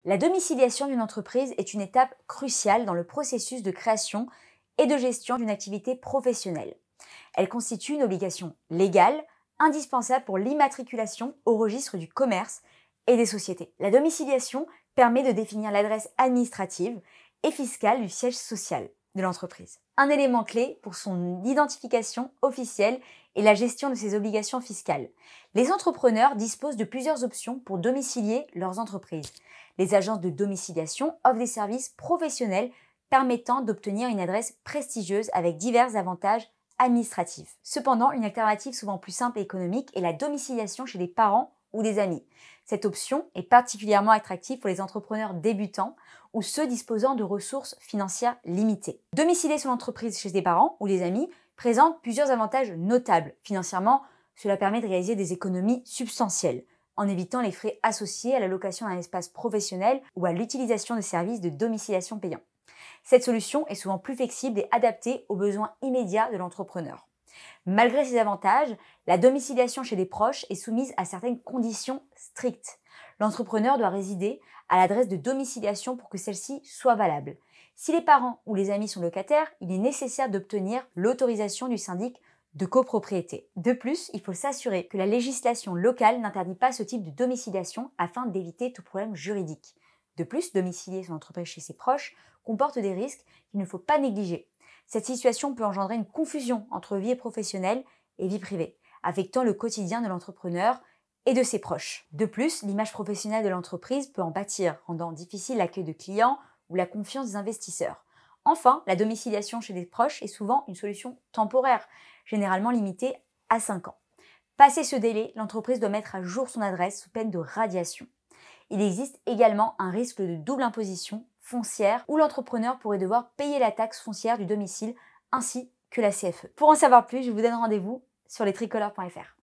La domiciliation d'une entreprise est une étape cruciale dans le processus de création et de gestion d'une activité professionnelle. Elle constitue une obligation légale, indispensable pour l'immatriculation au registre du commerce et des sociétés. La domiciliation permet de définir l'adresse administrative et fiscale du siège social de l'entreprise. Un élément clé pour son identification officielle est la gestion de ses obligations fiscales. Les entrepreneurs disposent de plusieurs options pour domicilier leurs entreprises. Les agences de domiciliation offrent des services professionnels permettant d'obtenir une adresse prestigieuse avec divers avantages administratifs. Cependant, une alternative souvent plus simple et économique est la domiciliation chez des parents ou des amis. Cette option est particulièrement attractive pour les entrepreneurs débutants ou ceux disposant de ressources financières limitées. Domicilier son entreprise chez des parents ou des amis présente plusieurs avantages notables. Financièrement, cela permet de réaliser des économies substantielles, en évitant les frais associés à la location d'un espace professionnel ou à l'utilisation de services de domiciliation payants. Cette solution est souvent plus flexible et adaptée aux besoins immédiats de l'entrepreneur. Malgré ces avantages, la domiciliation chez des proches est soumise à certaines conditions strictes. L'entrepreneur doit résider à l'adresse de domiciliation pour que celle-ci soit valable. Si les parents ou les amis sont locataires, il est nécessaire d'obtenir l'autorisation du syndic de copropriété. De plus, il faut s'assurer que la législation locale n'interdit pas ce type de domiciliation afin d'éviter tout problème juridique. De plus, domicilier son entreprise chez ses proches comporte des risques qu'il ne faut pas négliger. Cette situation peut engendrer une confusion entre vie professionnelle et vie privée, affectant le quotidien de l'entrepreneur et de ses proches. De plus, l'image professionnelle de l'entreprise peut en pâtir, rendant difficile l'accueil de clients ou la confiance des investisseurs. Enfin, la domiciliation chez des proches est souvent une solution temporaire, généralement limitée à 5 ans. Passé ce délai, l'entreprise doit mettre à jour son adresse sous peine de radiation. Il existe également un risque de double imposition foncière où l'entrepreneur pourrait devoir payer la taxe foncière du domicile ainsi que la CFE. Pour en savoir plus, je vous donne rendez-vous sur lestricolores.fr.